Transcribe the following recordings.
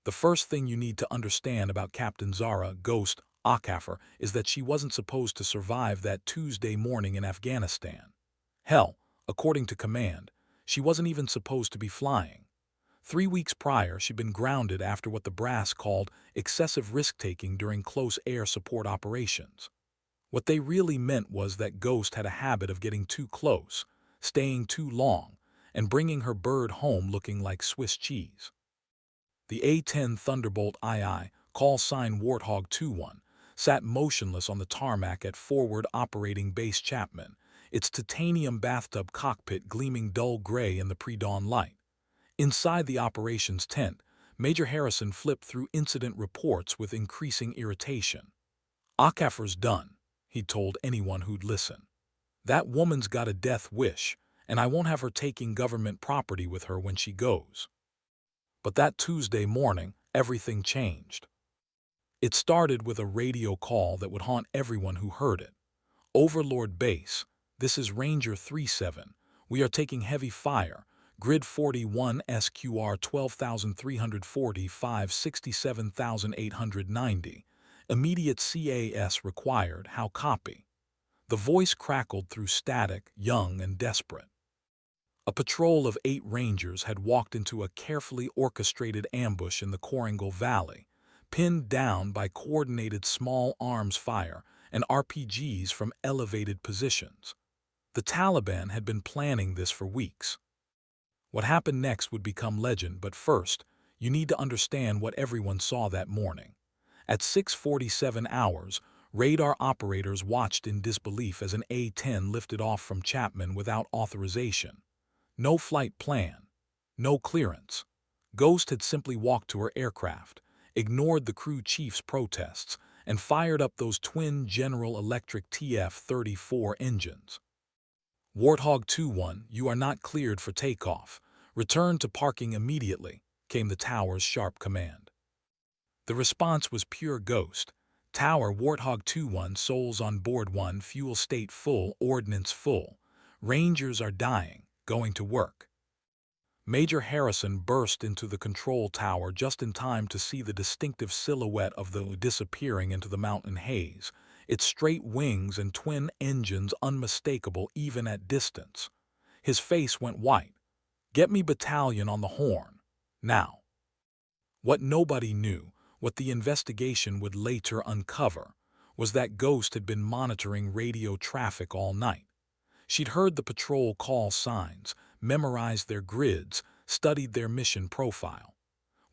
The first thing you need to understand about Captain Zara Ghost A-10 is that she wasn't supposed to survive that Tuesday morning in Afghanistan. Hell, according to command, she wasn't even supposed to be flying. 3 weeks prior, she'd been grounded after what the brass called excessive risk-taking during close air support operations. What they really meant was that Ghost had a habit of getting too close, staying too long, and bringing her bird home looking like Swiss cheese. The A-10 Thunderbolt II, call sign Warthog 21, sat motionless on the tarmac at Forward Operating Base Chapman, its titanium bathtub cockpit gleaming dull gray in the pre-dawn light. Inside the operations tent, Major Harrison flipped through incident reports with increasing irritation. "A-10's done," he told anyone who'd listen. "That woman's got a death wish, and I won't have her taking government property with her when she goes." But that Tuesday morning, everything changed. It started with a radio call that would haunt everyone who heard it. "Overlord Base, this is Ranger 37. We are taking heavy fire. Grid 41 SQR 12,345 67,890. Immediate CAS required. How copy?" The voice crackled through static, young and desperate. A patrol of 8 Rangers had walked into a carefully orchestrated ambush in the Korangal Valley, pinned down by coordinated small arms fire and RPGs from elevated positions. The Taliban had been planning this for weeks. What happened next would become legend, but first, you need to understand what everyone saw that morning. At 6:47 hours, radar operators watched in disbelief as an A-10 lifted off from Chapman without authorization. No flight plan, no clearance. Ghost had simply walked to her aircraft, ignored the crew chief's protests, and fired up those twin General Electric TF-34 engines. "Warthog 21, you are not cleared for takeoff. Return to parking immediately," came the tower's sharp command. The response was pure Ghost. "Tower, Warthog 21, souls on board 1, fuel state full, ordnance full. Rangers are dying, going to work." Major Harrison burst into the control tower just in time to see the distinctive silhouette of the disappearing into the mountain haze, its straight wings and twin engines unmistakable even at distance. His face went white. "Get me battalion on the horn, now." What nobody knew, what the investigation would later uncover, was that Ghost had been monitoring radio traffic all night. She'd heard the patrol call signs, memorized their grids, studied their mission profile.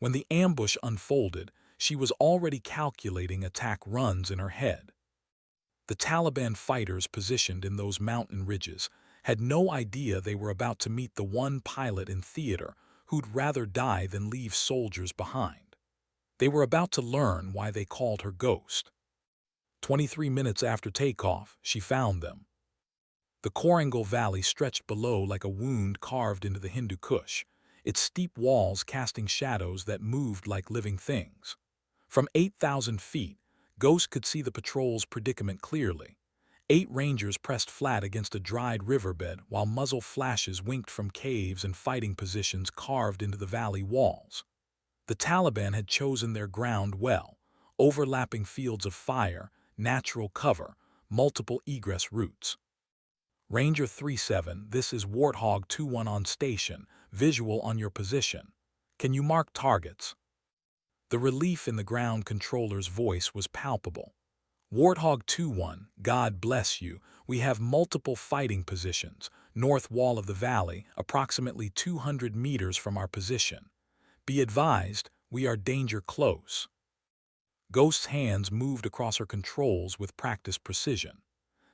When the ambush unfolded, she was already calculating attack runs in her head. The Taliban fighters positioned in those mountain ridges had no idea they were about to meet the one pilot in theater who'd rather die than leave soldiers behind. They were about to learn why they called her Ghost. 23 minutes after takeoff, she found them. The Korangal Valley stretched below like a wound carved into the Hindu Kush, its steep walls casting shadows that moved like living things. From 8,000 feet, Ghost could see the patrol's predicament clearly. 8 Rangers pressed flat against a dried riverbed while muzzle flashes winked from caves and fighting positions carved into the valley walls. The Taliban had chosen their ground well, overlapping fields of fire, natural cover, multiple egress routes. "Ranger 37, this is Warthog 21 on station, visual on your position. Can you mark targets?" The relief in the ground controller's voice was palpable. "Warthog 21, God bless you, we have multiple fighting positions, north wall of the valley, approximately 200 meters from our position. Be advised, we are danger close." Ghost's hands moved across her controls with practiced precision.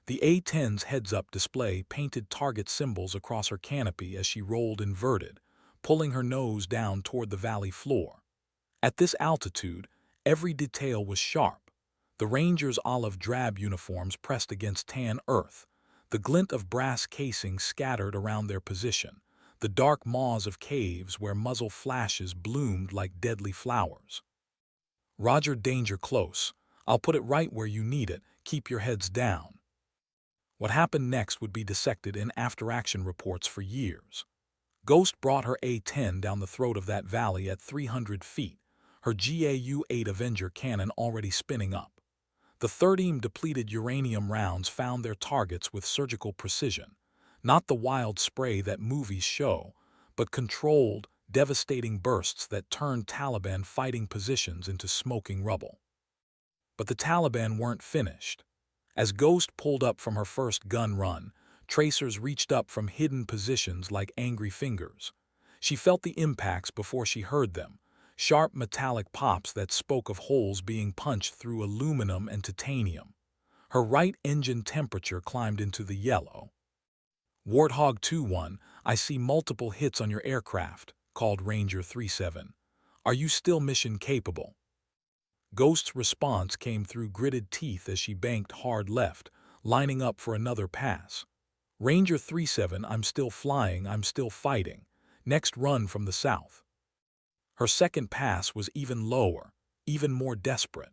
The A-10's heads-up display painted target symbols across her canopy as she rolled inverted, pulling her nose down toward the valley floor. At this altitude, every detail was sharp. The Rangers' olive-drab uniforms pressed against tan earth, the glint of brass casings scattered around their position, the dark maws of caves where muzzle flashes bloomed like deadly flowers. "Roger, danger close. I'll put it right where you need it. Keep your heads down." What happened next would be dissected in after-action reports for years. Ghost brought her A-10 down the throat of that valley at 300 feet, her GAU-8 Avenger cannon already spinning up. The 13 depleted uranium rounds found their targets with surgical precision, not the wild spray that movies show, but controlled, devastating bursts that turned Taliban fighting positions into smoking rubble. But the Taliban weren't finished. As Ghost pulled up from her first gun run, tracers reached up from hidden positions like angry fingers. She felt the impacts before she heard them, sharp metallic pops that spoke of holes being punched through aluminum and titanium. Her right engine temperature climbed into the yellow. Warthog 2-1, I see multiple hits on your aircraft, called Ranger 3-7. Are you still mission capable? Ghost's response came through gritted teeth as she banked hard left, lining up for another pass. Ranger 3-7, I'm still flying, I'm still fighting. Next run from the south. Her second pass was even lower, even more desperate.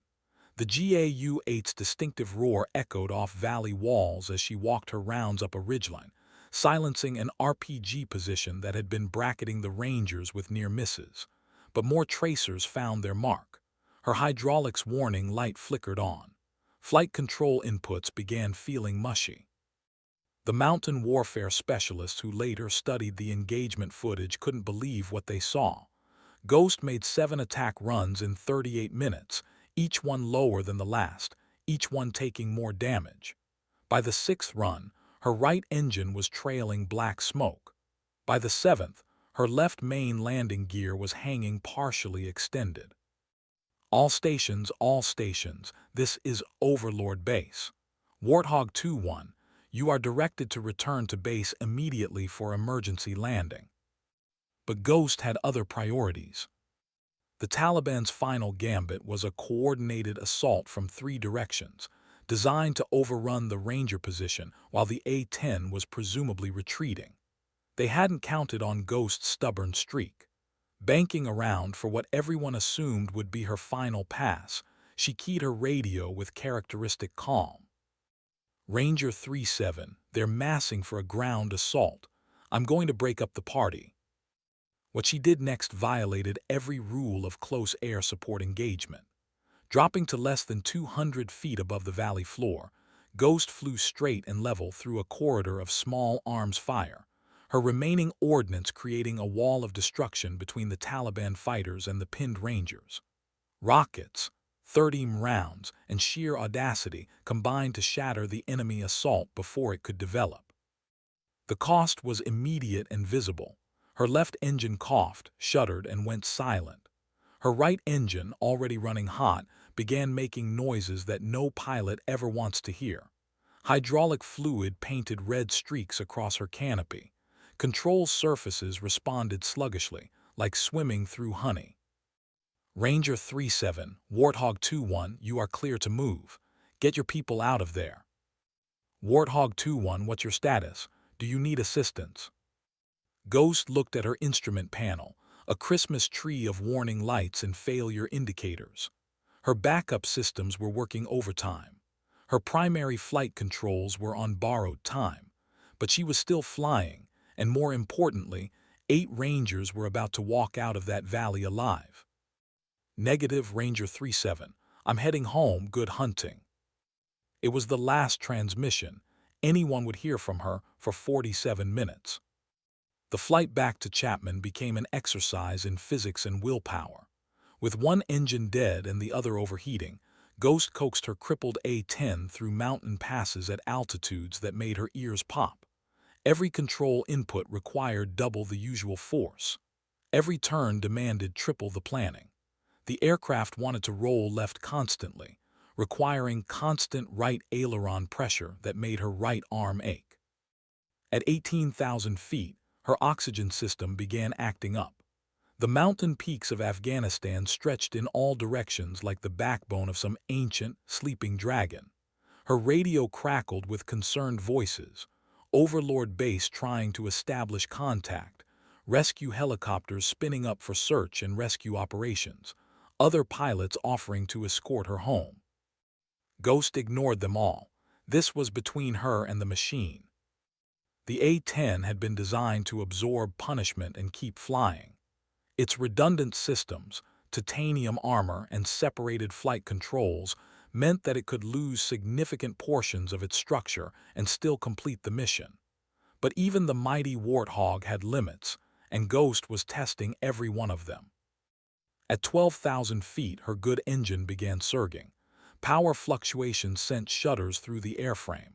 The GAU-8's distinctive roar echoed off valley walls as she walked her rounds up a ridgeline, silencing an RPG position that had been bracketing the Rangers with near misses. But more tracers found their mark. Her hydraulics warning light flickered on. Flight control inputs began feeling mushy. The mountain warfare specialists who later studied the engagement footage couldn't believe what they saw. Ghost made 7 attack runs in 38 minutes, each one lower than the last, each one taking more damage. By the 6th run, her right engine was trailing black smoke. By the 7th, her left main landing gear was hanging partially extended. All stations, this is Overlord Base. Warthog 2-1, you are directed to return to base immediately for emergency landing. But Ghost had other priorities. The Taliban's final gambit was a coordinated assault from 3 directions, designed to overrun the Ranger position while the A-10 was presumably retreating. They hadn't counted on Ghost's stubborn streak. Banking around for what everyone assumed would be her final pass, she keyed her radio with characteristic calm. Ranger 3-7, they're massing for a ground assault. I'm going to break up the party. What she did next violated every rule of close air support engagement. Dropping to less than 200 feet above the valley floor, Ghost flew straight and level through a corridor of small arms fire, her remaining ordnance creating a wall of destruction between the Taliban fighters and the pinned Rangers. Rockets, 30 rounds, and sheer audacity combined to shatter the enemy assault before it could develop. The cost was immediate and visible. Her left engine coughed, shuddered, and went silent. Her right engine, already running hot, began making noises that no pilot ever wants to hear. Hydraulic fluid painted red streaks across her canopy. Control surfaces responded sluggishly, like swimming through honey. Ranger 3-7, Warthog 2-1, you are clear to move. Get your people out of there. Warthog 2-1, what's your status? Do you need assistance? Ghost looked at her instrument panel, a Christmas tree of warning lights and failure indicators. Her backup systems were working overtime. Her primary flight controls were on borrowed time. But she was still flying, and more importantly, 8 Rangers were about to walk out of that valley alive. Negative, Ranger 3-7. I'm heading home, good hunting. It was the last transmission anyone would hear from her for 47 minutes. The flight back to Chapman became an exercise in physics and willpower. With one engine dead and the other overheating, Ghost coaxed her crippled A-10 through mountain passes at altitudes that made her ears pop. Every control input required double the usual force. Every turn demanded triple the planning. The aircraft wanted to roll left constantly, requiring constant right aileron pressure that made her right arm ache. At 18,000 feet, her oxygen system began acting up. The mountain peaks of Afghanistan stretched in all directions like the backbone of some ancient, sleeping dragon. Her radio crackled with concerned voices, Overlord Base trying to establish contact, rescue helicopters spinning up for search and rescue operations, other pilots offering to escort her home. Ghost ignored them all. This was between her and the machine. The A-10 had been designed to absorb punishment and keep flying. Its redundant systems, titanium armor, and separated flight controls meant that it could lose significant portions of its structure and still complete the mission. But even the mighty Warthog had limits, and Ghost was testing every one of them. At 12,000 feet, her good engine began surging. Power fluctuations sent shudders through the airframe.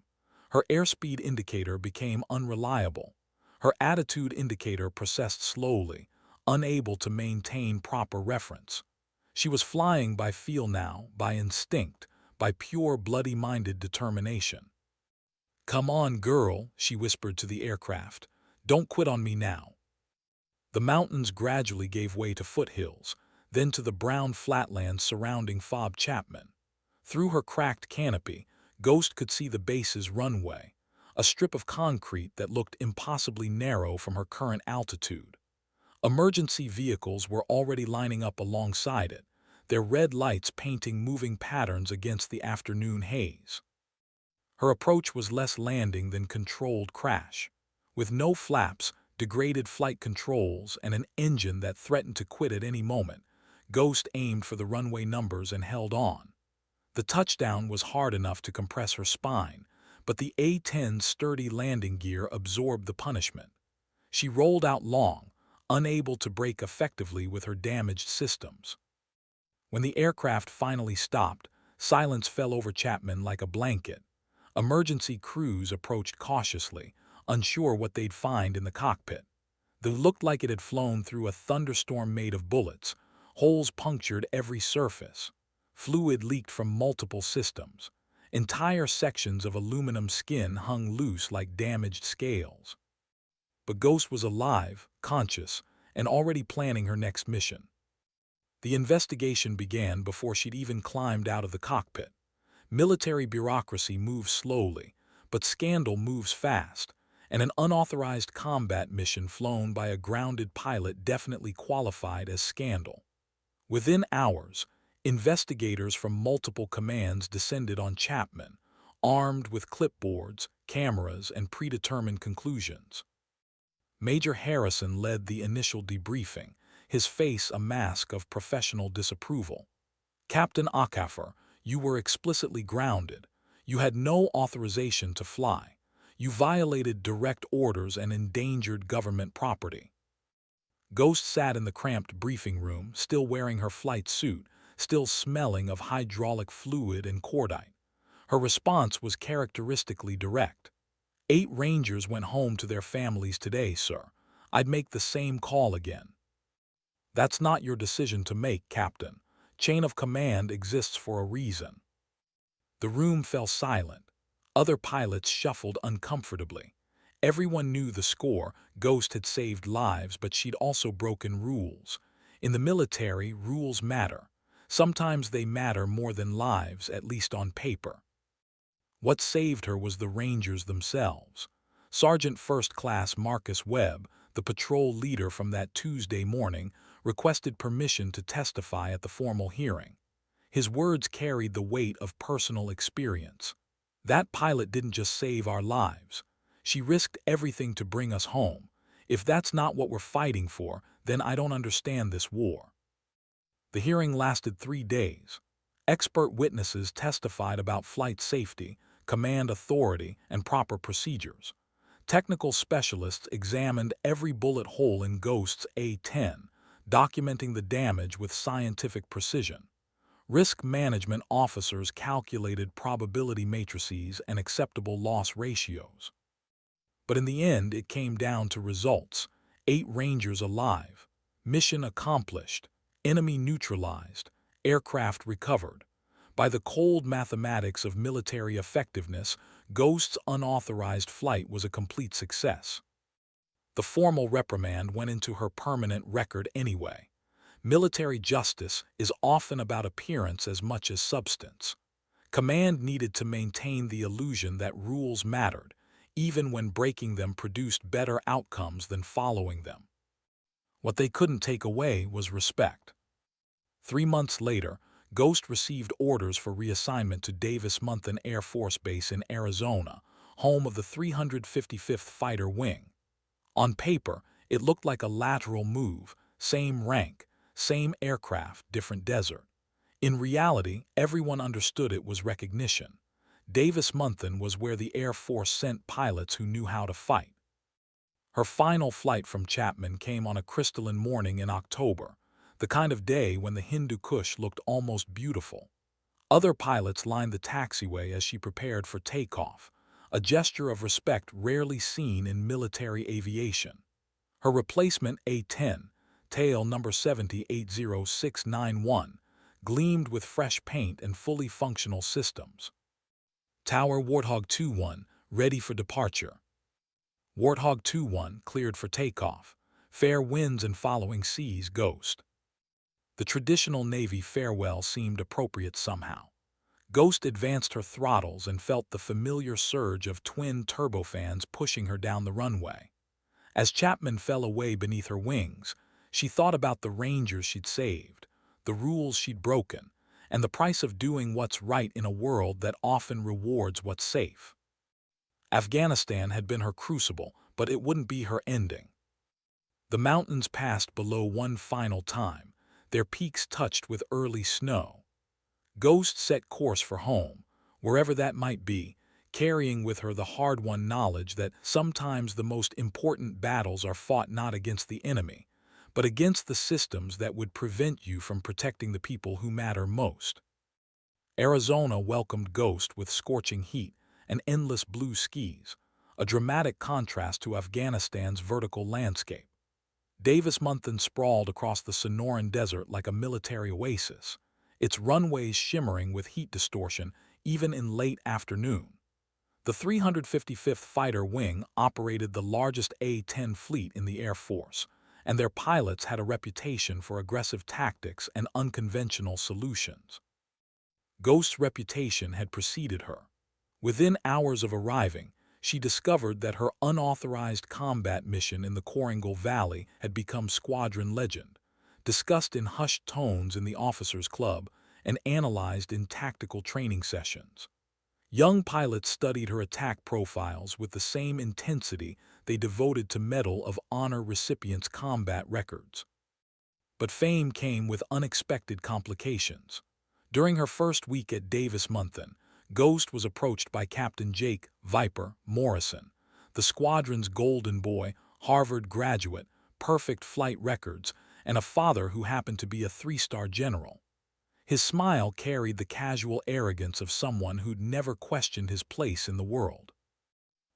Her airspeed indicator became unreliable. Her attitude indicator processed slowly, unable to maintain proper reference. She was flying by feel now, by instinct, by pure bloody-minded determination. "Come on, girl," she whispered to the aircraft. "Don't quit on me now." The mountains gradually gave way to foothills, then to the brown flatlands surrounding Fob Chapman. Through her cracked canopy, Ghost could see the base's runway, a strip of concrete that looked impossibly narrow from her current altitude. Emergency vehicles were already lining up alongside it, their red lights painting moving patterns against the afternoon haze. Her approach was less landing than controlled crash. With no flaps, degraded flight controls, and an engine that threatened to quit at any moment, Ghost aimed for the runway numbers and held on. The touchdown was hard enough to compress her spine, but the A-10's sturdy landing gear absorbed the punishment. She rolled out long, unable to brake effectively with her damaged systems. When the aircraft finally stopped, silence fell over Chapman like a blanket. Emergency crews approached cautiously, unsure what they'd find in the cockpit. It looked like it had flown through a thunderstorm made of bullets. Holes punctured every surface. Fluid leaked from multiple systems. Entire sections of aluminum skin hung loose like damaged scales. But Ghost was alive, conscious, and already planning her next mission. The investigation began before she'd even climbed out of the cockpit. Military bureaucracy moves slowly, but scandal moves fast, and an unauthorized combat mission flown by a grounded pilot definitely qualified as scandal. Within hours, investigators from multiple commands descended on Chapman, armed with clipboards, cameras, and predetermined conclusions. Major Harrison led the initial debriefing, his face a mask of professional disapproval. "Captain Akafor, you were explicitly grounded. You had no authorization to fly. You violated direct orders and endangered government property." Ghost sat in the cramped briefing room, still wearing her flight suit, still smelling of hydraulic fluid and cordite. Her response was characteristically direct. "8 Rangers went home to their families today, sir. I'd make the same call again." "That's not your decision to make, Captain. Chain of command exists for a reason." The room fell silent. Other pilots shuffled uncomfortably. Everyone knew the score. Ghost had saved lives, but she'd also broken rules. In the military, rules matter. Sometimes they matter more than lives, at least on paper. What saved her was the Rangers themselves. Sergeant First Class Marcus Webb, the patrol leader from that Tuesday morning, requested permission to testify at the formal hearing. His words carried the weight of personal experience. "That pilot didn't just save our lives. She risked everything to bring us home. If that's not what we're fighting for, then I don't understand this war." The hearing lasted 3 days. Expert witnesses testified about flight safety, command authority, and proper procedures. Technical specialists examined every bullet hole in Ghost's A-10, documenting the damage with scientific precision. Risk management officers calculated probability matrices and acceptable loss ratios. But in the end, it came down to results. 8 Rangers alive. Mission accomplished. Enemy neutralized. Aircraft recovered. By the cold mathematics of military effectiveness, Ghost's unauthorized flight was a complete success. The formal reprimand went into her permanent record anyway. Military justice is often about appearance as much as substance. Command needed to maintain the illusion that rules mattered, even when breaking them produced better outcomes than following them. What they couldn't take away was respect. 3 months later, Ghost received orders for reassignment to Davis-Monthan Air Force Base in Arizona, home of the 355th Fighter Wing. On paper, it looked like a lateral move, same rank, same aircraft, different desert. In reality, everyone understood it was recognition. Davis-Monthan was where the Air Force sent pilots who knew how to fight. Her final flight from Chapman came on a crystalline morning in October, the kind of day when the Hindu Kush looked almost beautiful. Other pilots lined the taxiway as she prepared for takeoff, a gesture of respect rarely seen in military aviation. Her replacement A-10, tail number 7080691, gleamed with fresh paint and fully functional systems. Tower Warthog 2-1, ready for departure. Warthog 2-1 cleared for takeoff. Fair winds and following seas, Ghost. The traditional Navy farewell seemed appropriate somehow. Ghost advanced her throttles and felt the familiar surge of twin turbofans pushing her down the runway. As Chapman fell away beneath her wings, she thought about the Rangers she'd saved, the rules she'd broken, and the price of doing what's right in a world that often rewards what's safe. Afghanistan had been her crucible, but it wouldn't be her ending. The mountains passed below one final time, their peaks touched with early snow. Ghost set course for home, wherever that might be, carrying with her the hard-won knowledge that sometimes the most important battles are fought not against the enemy, but against the systems that would prevent you from protecting the people who matter most. Arizona welcomed Ghost with scorching heat and endless blue skies, a dramatic contrast to Afghanistan's vertical landscape. Davis-Monthan sprawled across the Sonoran Desert like a military oasis, its runways shimmering with heat distortion even in late afternoon. The 355th Fighter Wing operated the largest A-10 fleet in the Air Force, and their pilots had a reputation for aggressive tactics and unconventional solutions. Ghost's reputation had preceded her. Within hours of arriving, she discovered that her unauthorized combat mission in the Korangal Valley had become squadron legend, discussed in hushed tones in the officers' club and analyzed in tactical training sessions. Young pilots studied her attack profiles with the same intensity they devoted to Medal of Honor recipients' combat records. But fame came with unexpected complications. During her first week at Davis-Monthan, Ghost was approached by Captain Jake "Viper" Morrison, the squadron's golden boy, Harvard graduate, perfect flight records, and a father who happened to be a three-star general. His smile carried the casual arrogance of someone who'd never questioned his place in the world.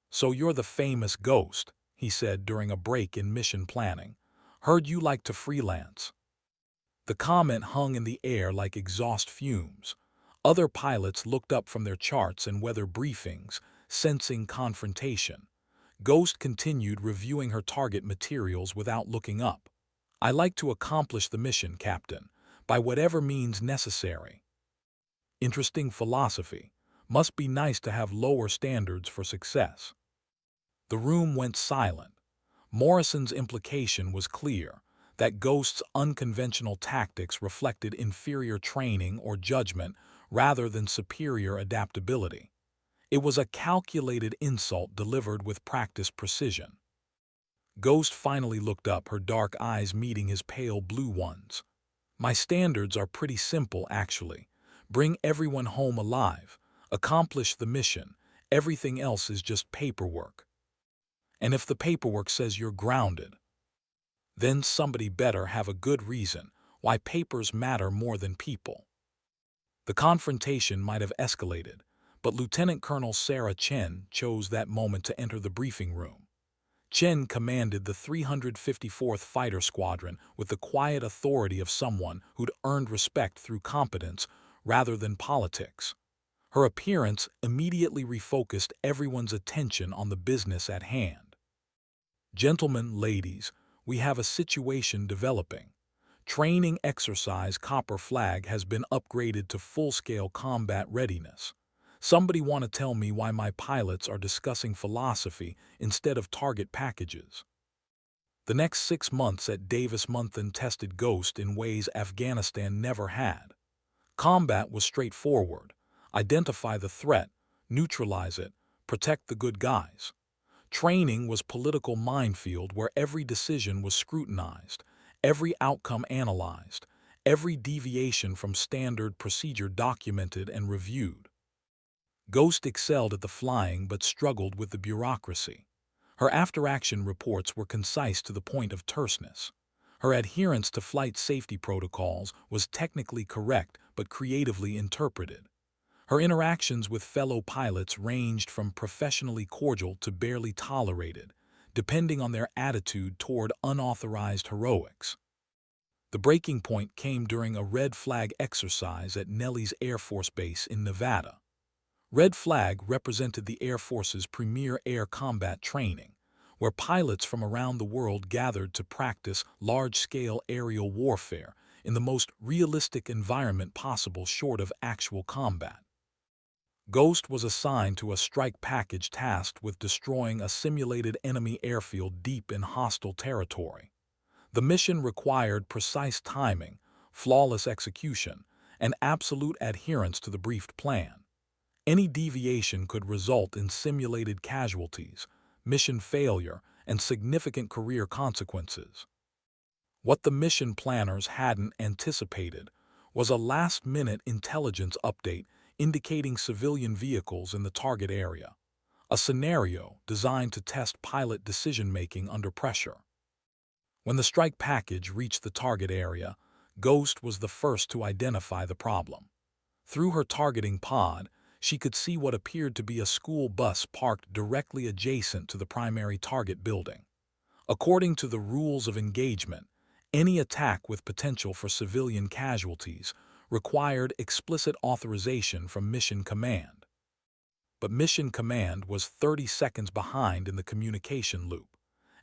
"So you're the famous Ghost," he said during a break in mission planning. "Heard you like to freelance." The comment hung in the air like exhaust fumes. Other pilots looked up from their charts and weather briefings, sensing confrontation. Ghost continued reviewing her target materials without looking up. "I like to accomplish the mission, Captain, by whatever means necessary." Interesting philosophy. Must be nice to have lower standards for success. The room went silent. Morrison's implication was clear, that Ghost's unconventional tactics reflected inferior training or judgment rather than superior adaptability. It was a calculated insult delivered with practiced precision. Ghost finally looked up, her dark eyes meeting his pale blue ones. "My standards are pretty simple, actually. Bring everyone home alive. Accomplish the mission. Everything else is just paperwork. And if the paperwork says you're grounded, then somebody better have a good reason why papers matter more than people." The confrontation might have escalated, but Lieutenant Colonel Sarah Chen chose that moment to enter the briefing room. Chen commanded the 354th Fighter Squadron with the quiet authority of someone who'd earned respect through competence rather than politics. Her appearance immediately refocused everyone's attention on the business at hand. "Gentlemen, ladies, we have a situation developing. Training exercise Copper Flag has been upgraded to full-scale combat readiness. Somebody want to tell me why my pilots are discussing philosophy instead of target packages?" The next 6 months at Davis-Monthan tested Ghost in ways Afghanistan never had. Combat was straightforward. Identify the threat, neutralize it, protect the good guys. Training was political minefield where every decision was scrutinized, every outcome analyzed, every deviation from standard procedure documented and reviewed. Ghost excelled at the flying but struggled with the bureaucracy. Her after-action reports were concise to the point of terseness. Her adherence to flight safety protocols was technically correct but creatively interpreted. Her interactions with fellow pilots ranged from professionally cordial to barely tolerated, depending on their attitude toward unauthorized heroics. The breaking point came during a red flag exercise at Nellis Air Force Base in Nevada. Red Flag represented the Air Force's premier air combat training, where pilots from around the world gathered to practice large-scale aerial warfare in the most realistic environment possible short of actual combat. Ghost was assigned to a strike package tasked with destroying a simulated enemy airfield deep in hostile territory. The mission required precise timing, flawless execution, and absolute adherence to the briefed plan. Any deviation could result in simulated casualties, mission failure, and significant career consequences. What the mission planners hadn't anticipated was a last-minute intelligence update indicating civilian vehicles in the target area, a scenario designed to test pilot decision-making under pressure. When the strike package reached the target area, Ghost was the first to identify the problem. Through her targeting pod, she could see what appeared to be a school bus parked directly adjacent to the primary target building. According to the rules of engagement, any attack with potential for civilian casualties required explicit authorization from Mission Command. But Mission Command was 30 seconds behind in the communication loop,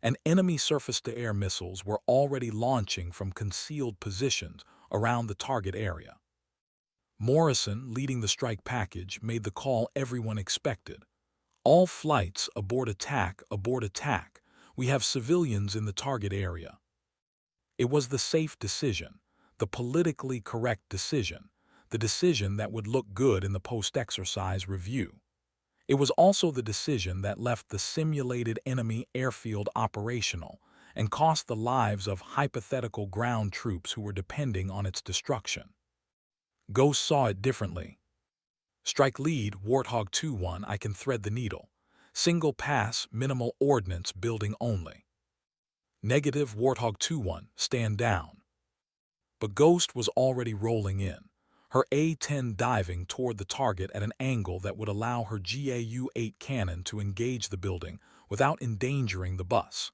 and enemy surface-to-air missiles were already launching from concealed positions around the target area. Morrison, leading the strike package, made the call everyone expected. All flights abort attack, abort attack. We have civilians in the target area. It was the safe decision, the politically correct decision, the decision that would look good in the post-exercise review. It was also the decision that left the simulated enemy airfield operational and cost the lives of hypothetical ground troops who were depending on its destruction. Ghost saw it differently. Strike lead, Warthog 2-1, I can thread the needle. Single pass, minimal ordnance building only. Negative, Warthog 2-1, stand down. But Ghost was already rolling in, her A-10 diving toward the target at an angle that would allow her GAU-8 cannon to engage the building without endangering the bus.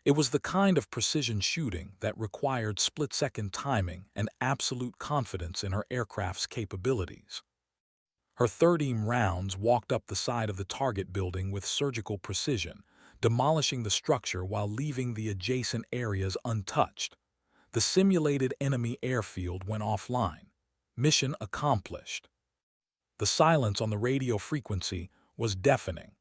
It was the kind of precision shooting that required split-second timing and absolute confidence in her aircraft's capabilities. Her 30 rounds walked up the side of the target building with surgical precision, demolishing the structure while leaving the adjacent areas untouched. The simulated enemy airfield went offline. Mission accomplished. The silence on the radio frequency was deafening.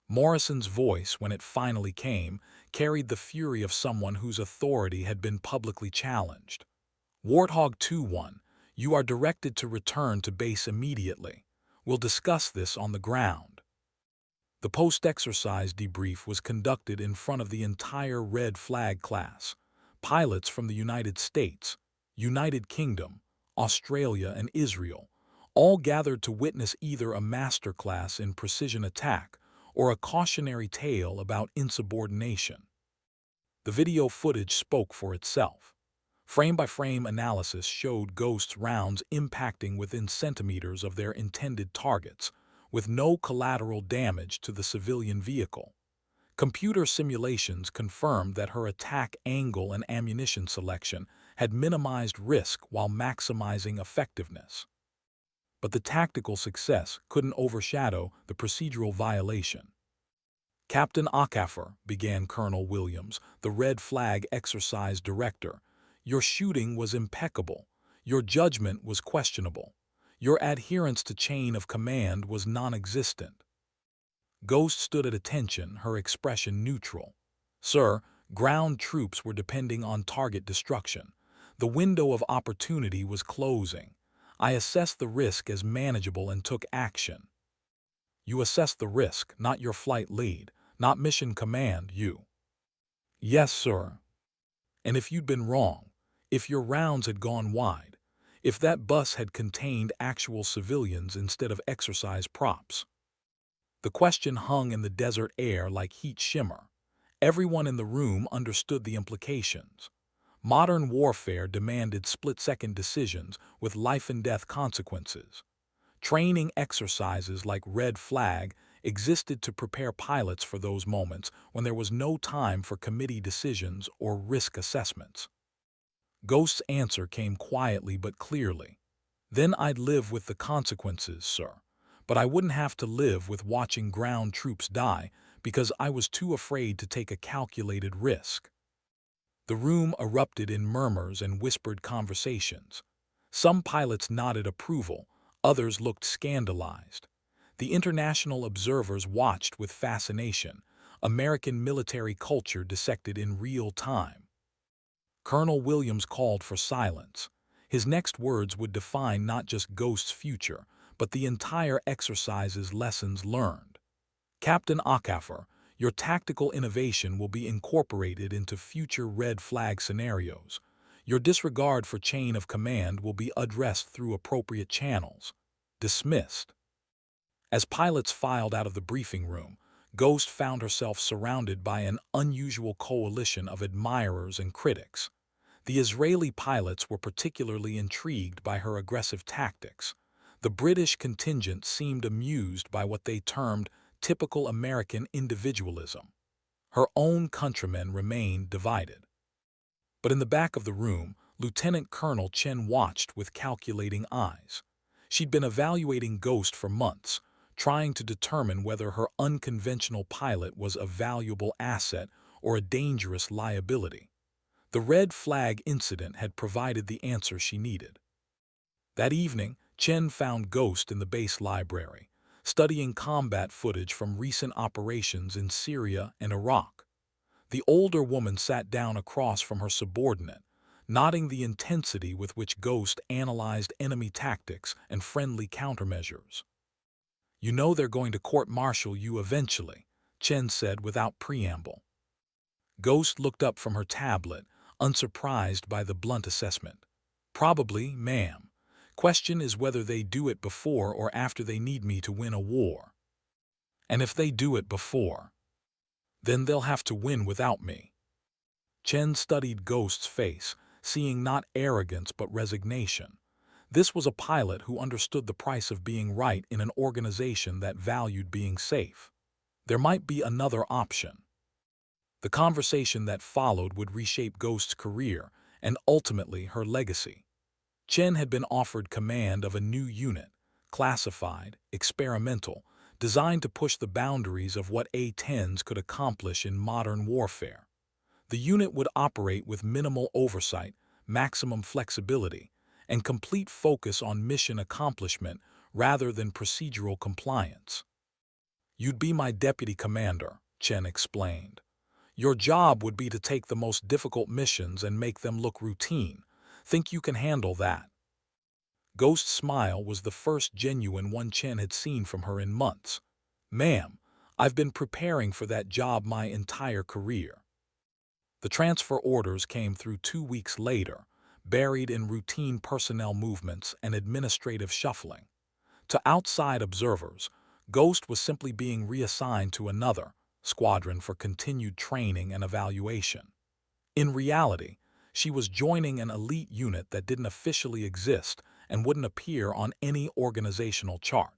Morrison's voice, when it finally came, carried the fury of someone whose authority had been publicly challenged. Warthog 2-1, you are directed to return to base immediately. We'll discuss this on the ground. The post-exercise debrief was conducted in front of the entire Red Flag class. Pilots from the United States, United Kingdom, Australia, and Israel all gathered to witness either a masterclass in precision attack or a cautionary tale about insubordination. The video footage spoke for itself. Frame-by-frame analysis showed Ghost's rounds impacting within centimeters of their intended targets, with no collateral damage to the civilian vehicle. Computer simulations confirmed that her attack angle and ammunition selection had minimized risk while maximizing effectiveness. But the tactical success couldn't overshadow the procedural violation. Captain Okafor, began Colonel Williams, the Red Flag exercise director, your shooting was impeccable. Your judgment was questionable. Your adherence to chain of command was non-existent. Ghost stood at attention, her expression neutral. Sir, ground troops were depending on target destruction. The window of opportunity was closing. I assessed the risk as manageable and took action. You assessed the risk, not your flight lead, not mission command, you. Yes, sir. And if you'd been wrong, if your rounds had gone wide, if that bus had contained actual civilians instead of exercise props. The question hung in the desert air like heat shimmer. Everyone in the room understood the implications. Modern warfare demanded split-second decisions with life-and-death consequences. Training exercises like Red Flag existed to prepare pilots for those moments when there was no time for committee decisions or risk assessments. Ghost's answer came quietly but clearly. Then I'd live with the consequences, sir. But I wouldn't have to live with watching ground troops die because I was too afraid to take a calculated risk. The room erupted in murmurs and whispered conversations. Some pilots nodded approval, others looked scandalized. The international observers watched with fascination, American military culture dissected in real time. Colonel Williams called for silence. His next words would define not just Ghost's future, but the entire exercise's lessons learned. Captain Okafor, your tactical innovation will be incorporated into future red flag scenarios. Your disregard for chain of command will be addressed through appropriate channels. Dismissed. As pilots filed out of the briefing room, Ghost found herself surrounded by an unusual coalition of admirers and critics. The Israeli pilots were particularly intrigued by her aggressive tactics. The British contingent seemed amused by what they termed typical American individualism. Her own countrymen remained divided. But in the back of the room, Lieutenant Colonel Chen watched with calculating eyes. She'd been evaluating Ghost for months, trying to determine whether her unconventional pilot was a valuable asset or a dangerous liability. The red flag incident had provided the answer she needed. That evening, Chen found Ghost in the base library, studying combat footage from recent operations in Syria and Iraq. The older woman sat down across from her subordinate, noting the intensity with which Ghost analyzed enemy tactics and friendly countermeasures. "You know they're going to court-martial you eventually," Chen said without preamble. Ghost looked up from her tablet, unsurprised by the blunt assessment. "Probably, ma'am. Question is whether they do it before or after they need me to win a war. And if they do it before, then they'll have to win without me." Chen studied Ghost's face, seeing not arrogance but resignation. This was a pilot who understood the price of being right in an organization that valued being safe. There might be another option. The conversation that followed would reshape Ghost's career and ultimately her legacy. Chen had been offered command of a new unit, classified, experimental, designed to push the boundaries of what A-10s could accomplish in modern warfare. The unit would operate with minimal oversight, maximum flexibility, and complete focus on mission accomplishment rather than procedural compliance. "You'd be my deputy commander," Chen explained. "Your job would be to take the most difficult missions and make them look routine. Think you can handle that?" Ghost's smile was the first genuine one Chen had seen from her in months. "Ma'am, I've been preparing for that job my entire career." The transfer orders came through 2 weeks later, buried in routine personnel movements and administrative shuffling. To outside observers, Ghost was simply being reassigned to another squadron for continued training and evaluation. In reality, she was joining an elite unit that didn't officially exist and wouldn't appear on any organizational chart.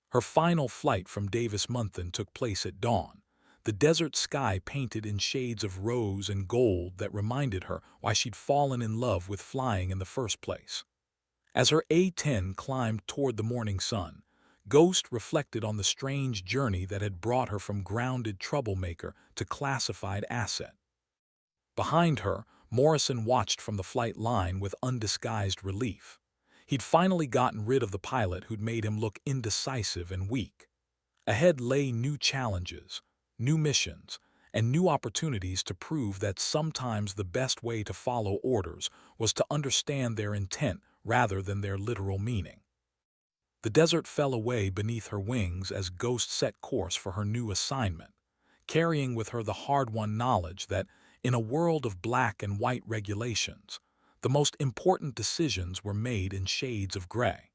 Her final flight from Davis-Monthan took place at dawn, the desert sky painted in shades of rose and gold that reminded her why she'd fallen in love with flying in the first place. As her A-10 climbed toward the morning sun, Ghost reflected on the strange journey that had brought her from grounded troublemaker to classified asset. Behind her, Morrison watched from the flight line with undisguised relief. He'd finally gotten rid of the pilot who'd made him look indecisive and weak. Ahead lay new challenges, new missions, and new opportunities to prove that sometimes the best way to follow orders was to understand their intent rather than their literal meaning. The desert fell away beneath her wings as Ghost set course for her new assignment, carrying with her the hard-won knowledge that, In a world of black and white regulations, the most important decisions were made in shades of gray.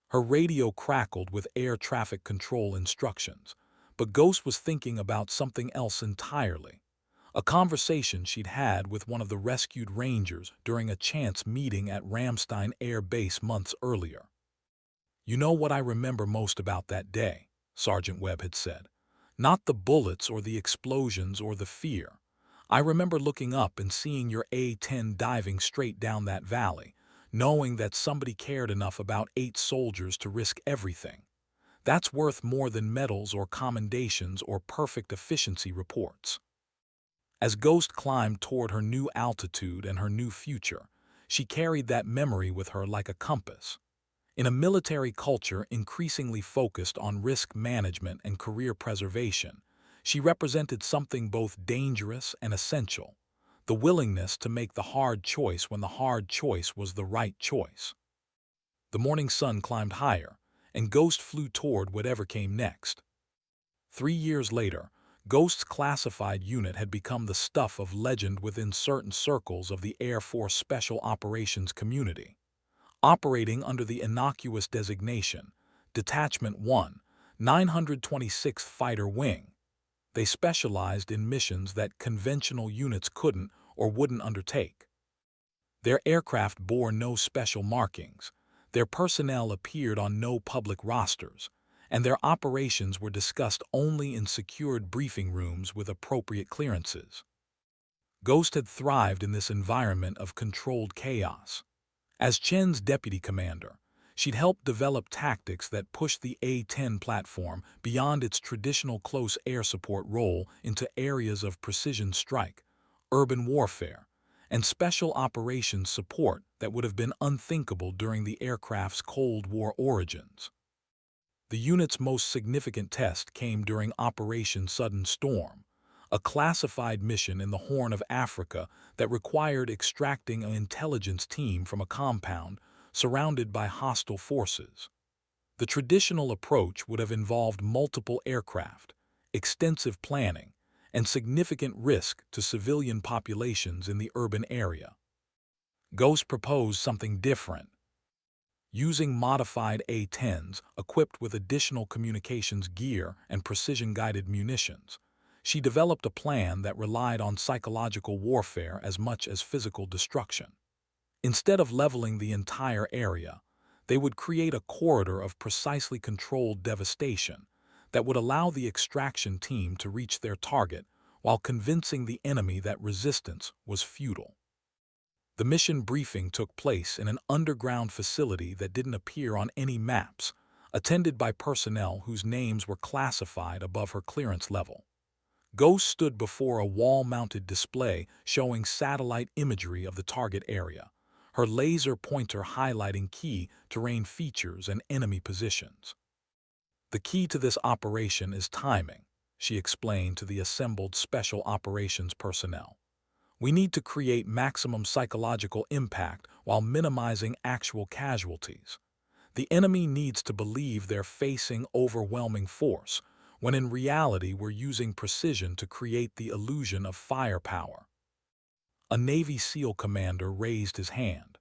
Her radio crackled with air traffic control instructions, but Ghost was thinking about something else entirely. A conversation she'd had with one of the rescued Rangers during a chance meeting at Ramstein Air Base months earlier. "You know what I remember most about that day," Sergeant Webb had said. "Not the bullets or the explosions or the fear. I remember looking up and seeing your A-10 diving straight down that valley, knowing that somebody cared enough about 8 soldiers to risk everything. That's worth more than medals or commendations or perfect efficiency reports." As Ghost climbed toward her new altitude and her new future, she carried that memory with her like a compass. In a military culture increasingly focused on risk management and career preservation, she represented something both dangerous and essential: the willingness to make the hard choice when the hard choice was the right choice. The morning sun climbed higher, and Ghost flew toward whatever came next. 3 years later, Ghost's classified unit had become the stuff of legend within certain circles of the Air Force Special Operations community. Operating under the innocuous designation Detachment 1, 926th Fighter Wing, they specialized in missions that conventional units couldn't or wouldn't undertake. Their aircraft bore no special markings, their personnel appeared on no public rosters, and their operations were discussed only in secured briefing rooms with appropriate clearances. Ghost had thrived in this environment of controlled chaos. As Chen's deputy commander, she'd helped develop tactics that pushed the A-10 platform beyond its traditional close air support role into areas of precision strike, urban warfare, and special operations support that would have been unthinkable during the aircraft's Cold War origins. The unit's most significant test came during Operation Sudden Storm, a classified mission in the Horn of Africa that required extracting an intelligence team from a compound surrounded by hostile forces. The traditional approach would have involved multiple aircraft, extensive planning, and significant risk to civilian populations in the urban area. Ghost proposed something different. Using modified A-10s equipped with additional communications gear and precision-guided munitions, she developed a plan that relied on psychological warfare as much as physical destruction. Instead of leveling the entire area, they would create a corridor of precisely controlled devastation that would allow the extraction team to reach their target while convincing the enemy that resistance was futile. The mission briefing took place in an underground facility that didn't appear on any maps, attended by personnel whose names were classified above her clearance level. Ghost stood before a wall-mounted display showing satellite imagery of the target area, her laser pointer highlighting key terrain features and enemy positions. "The key to this operation is timing," she explained to the assembled special operations personnel. "We need to create maximum psychological impact while minimizing actual casualties. The enemy needs to believe they're facing overwhelming force, when in reality we're using precision to create the illusion of firepower." A Navy SEAL commander raised his hand.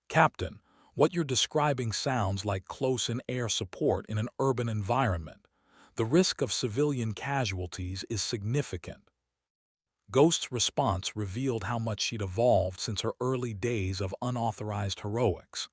"Captain, what you're describing sounds like close-in air support in an urban environment. The risk of civilian casualties is significant." Ghost's response revealed how much she'd evolved since her early days of unauthorized heroics.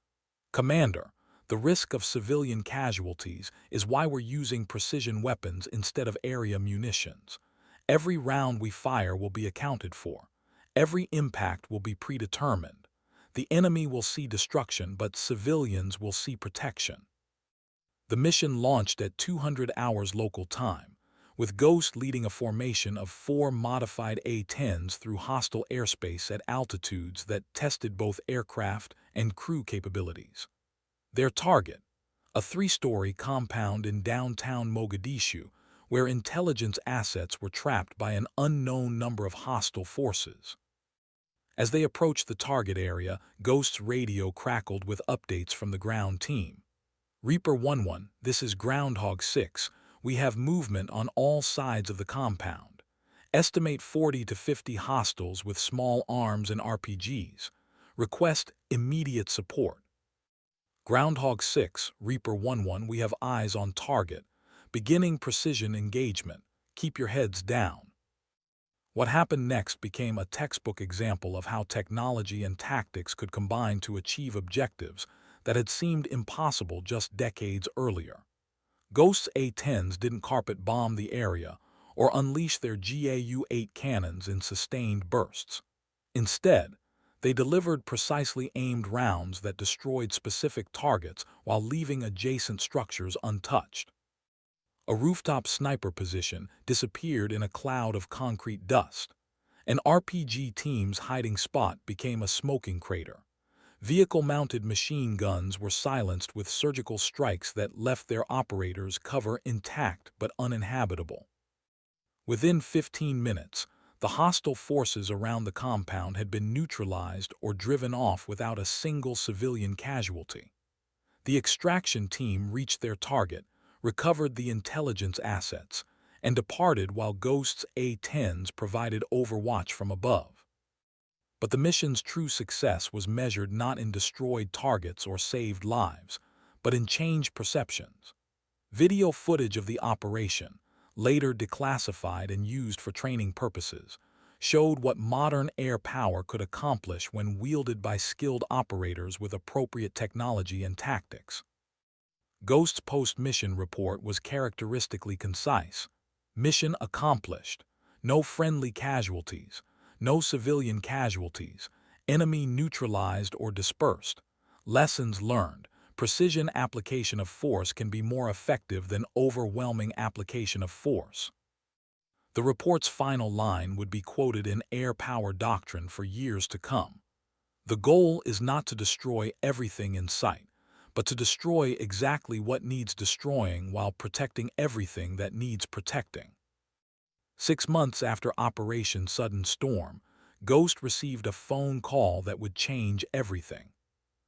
"Commander, the risk of civilian casualties is why we're using precision weapons instead of area munitions. Every round we fire will be accounted for. Every impact will be predetermined. The enemy will see destruction, but civilians will see protection." The mission launched at 200 hours local time, with Ghost leading a formation of 4 modified A-10s through hostile airspace at altitudes that tested both aircraft and crew capabilities. Their target, a 3-story compound in downtown Mogadishu, where intelligence assets were trapped by an unknown number of hostile forces. As they approached the target area, Ghost's radio crackled with updates from the ground team. "Reaper 1-1, this is Groundhog 6. We have movement on all sides of the compound. Estimate 40 to 50 hostiles with small arms and RPGs. Request immediate support. Groundhog 6, Reaper 1-1, we have eyes on target. Beginning precision engagement. Keep your heads down. What happened next became a textbook example of how technology and tactics could combine to achieve objectives that had seemed impossible just decades earlier. Ghost's A-10s didn't carpet bomb the area or unleash their GAU-8 cannons in sustained bursts. Instead, they delivered precisely aimed rounds that destroyed specific targets while leaving adjacent structures untouched. A rooftop sniper position disappeared in a cloud of concrete dust. An RPG team's hiding spot became a smoking crater. Vehicle-mounted machine guns were silenced with surgical strikes that left their operators' cover intact but uninhabitable. Within 15 minutes, the hostile forces around the compound had been neutralized or driven off without a single civilian casualty. The extraction team reached their target, recovered the intelligence assets, and departed while Ghost's A-10s provided overwatch from above. But the mission's true success was measured not in destroyed targets or saved lives, but in changed perceptions. Video footage of the operation, later declassified and used for training purposes, showed what modern air power could accomplish when wielded by skilled operators with appropriate technology and tactics. Ghost's post-mission report was characteristically concise. Mission accomplished. No friendly casualties. No civilian casualties. Enemy neutralized or dispersed. Lessons learned. Precision application of force can be more effective than overwhelming application of force. The report's final line would be quoted in air power doctrine for years to come. The goal is not to destroy everything in sight, but to destroy exactly what needs destroying while protecting everything that needs protecting. 6 months after Operation Sudden Storm, Ghost received a phone call that would change everything.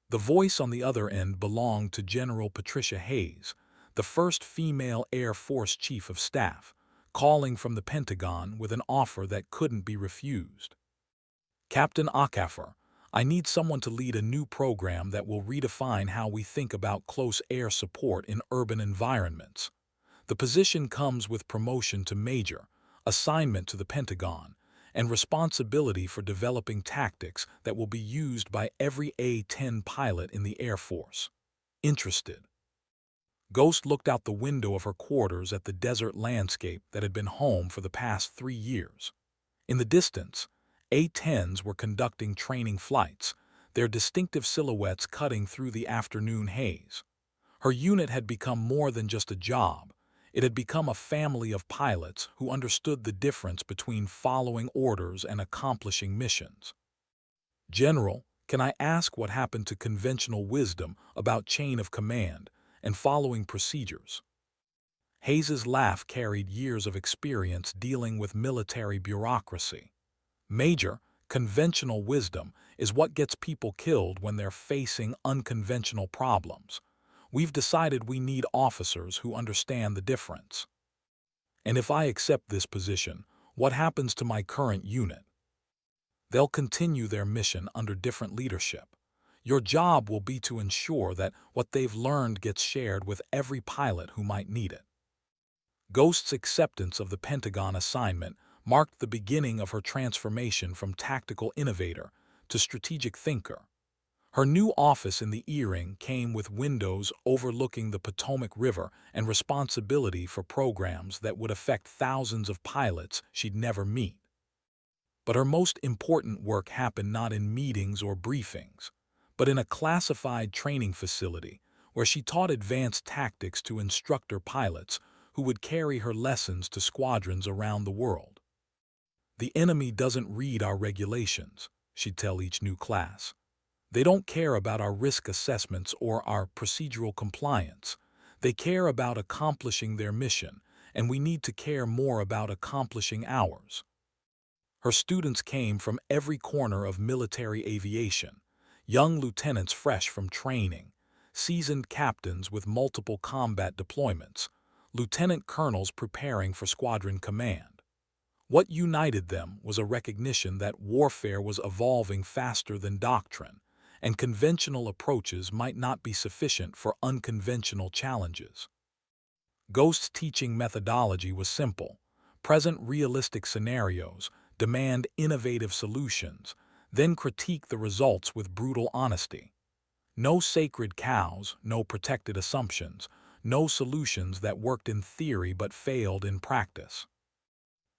The voice on the other end belonged to General Patricia Hayes, the first female Air Force Chief of Staff, calling from the Pentagon with an offer that couldn't be refused. Captain Okafor, I need someone to lead a new program that will redefine how we think about close air support in urban environments. The position comes with promotion to major, assignment to the Pentagon, and responsibility for developing tactics that will be used by every A-10 pilot in the Air Force. Interested? Ghost looked out the window of her quarters at the desert landscape that had been home for the past 3 years. In the distance, A-10s were conducting training flights, their distinctive silhouettes cutting through the afternoon haze. Her unit had become more than just a job. It had become a family of pilots who understood the difference between following orders and accomplishing missions. General, can I ask what happened to conventional wisdom about chain of command and following procedures? Hayes's laugh carried years of experience dealing with military bureaucracy. Major, conventional wisdom is what gets people killed when they're facing unconventional problems. We've decided we need officers who understand the difference. And if I accept this position, what happens to my current unit? They'll continue their mission under different leadership. Your job will be to ensure that what they've learned gets shared with every pilot who might need it. Ghost's acceptance of the Pentagon assignment marked the beginning of her transformation from tactical innovator to strategic thinker. Her new office in the E-Ring came with windows overlooking the Potomac River and responsibility for programs that would affect thousands of pilots she'd never meet. But her most important work happened not in meetings or briefings, but in a classified training facility where she taught advanced tactics to instructor pilots who would carry her lessons to squadrons around the world. The enemy doesn't read our regulations, she'd tell each new class. They don't care about our risk assessments or our procedural compliance. They care about accomplishing their mission, and we need to care more about accomplishing ours. Her students came from every corner of military aviation, young lieutenants fresh from training, seasoned captains with multiple combat deployments, lieutenant colonels preparing for squadron command. What united them was a recognition that warfare was evolving faster than doctrine, and conventional approaches might not be sufficient for unconventional challenges. Ghost's teaching methodology was simple: present realistic scenarios, demand innovative solutions, then critique the results with brutal honesty. No sacred cows, no protected assumptions, no solutions that worked in theory but failed in practice.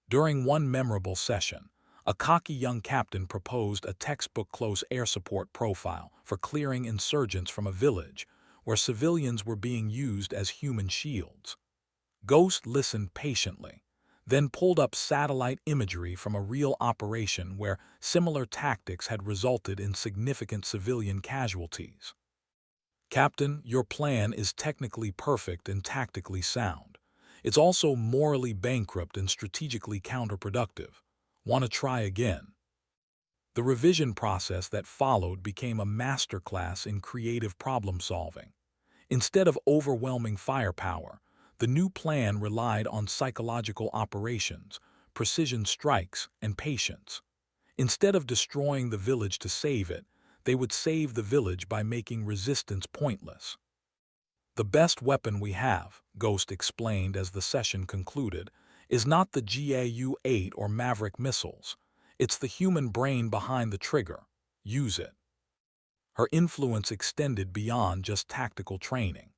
During one memorable session, a cocky young captain proposed a textbook close air support profile for clearing insurgents from a village where civilians were being used as human shields. Ghost listened patiently, then pulled up satellite imagery from a real operation where similar tactics had resulted in significant civilian casualties. "Captain, your plan is technically perfect and tactically sound. It's also morally bankrupt and strategically counterproductive. Want to try again?" The revision process that followed became a masterclass in creative problem-solving. Instead of overwhelming firepower, the new plan relied on psychological operations, precision strikes, and patience. Instead of destroying the village to save it, they would save the village by making resistance pointless. "The best weapon we have," Ghost explained as the session concluded, "is not the GAU-8 or Maverick missiles. It's the human brain behind the trigger. Use it." Her influence extended beyond just tactical training.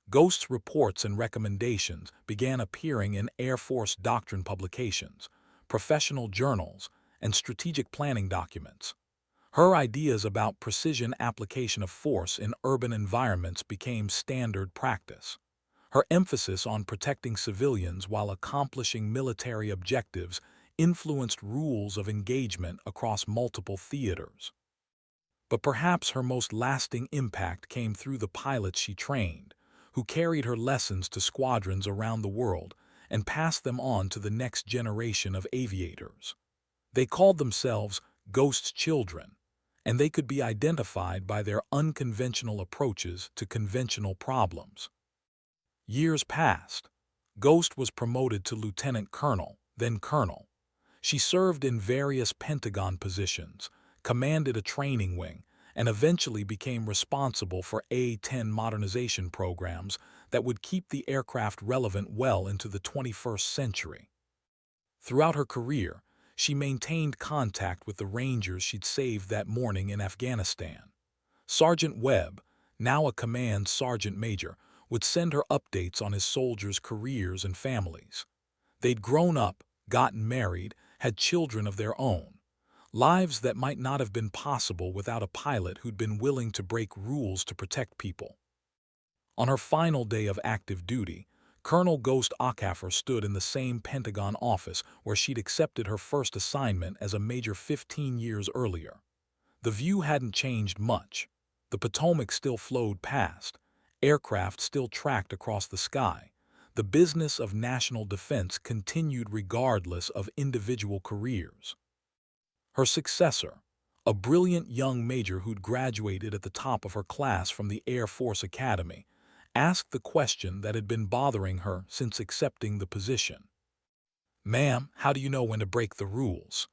Ghost's reports and recommendations began appearing in Air Force doctrine publications, professional journals, and strategic planning documents. Her ideas about precision application of force in urban environments became standard practice. Her emphasis on protecting civilians while accomplishing military objectives influenced rules of engagement across multiple theaters. But perhaps her most lasting impact came through the pilots she trained, who carried her lessons to squadrons around the world and passed them on to the next generation of aviators. They called themselves Ghost's children, and they could be identified by their unconventional approaches to conventional problems. Years passed. Ghost was promoted to lieutenant colonel, then colonel. She served in various Pentagon positions, commanded a training wing, and eventually became responsible for A-10 modernization programs that would keep the aircraft relevant well into the 21st century. Throughout her career, she maintained contact with the Rangers she'd saved that morning in Afghanistan. Sergeant Webb, now a command sergeant major, would send her updates on his soldiers' careers and families. They'd grown up, gotten married, had children of their own. Lives that might not have been possible without a pilot who'd been willing to break rules to protect people. On her final day of active duty, Colonel Ghost Acaffer stood in the same Pentagon office where she'd accepted her first assignment as a major 15 years earlier. The view hadn't changed much. The Potomac still flowed past. Aircraft still tracked across the sky. The business of national defense continued regardless of individual careers. Her successor, a brilliant young major who'd graduated at the top of her class from the Air Force Academy, asked the question that had been bothering her since accepting the position. "Ma'am, how do you know when to break the rules?"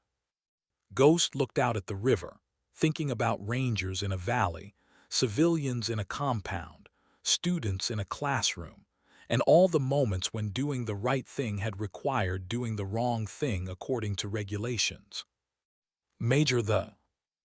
Ghost looked out at the river, thinking about rangers in a valley, civilians in a compound, students in a classroom, and all the moments when doing the right thing had required doing the wrong thing according to regulations. "Major, the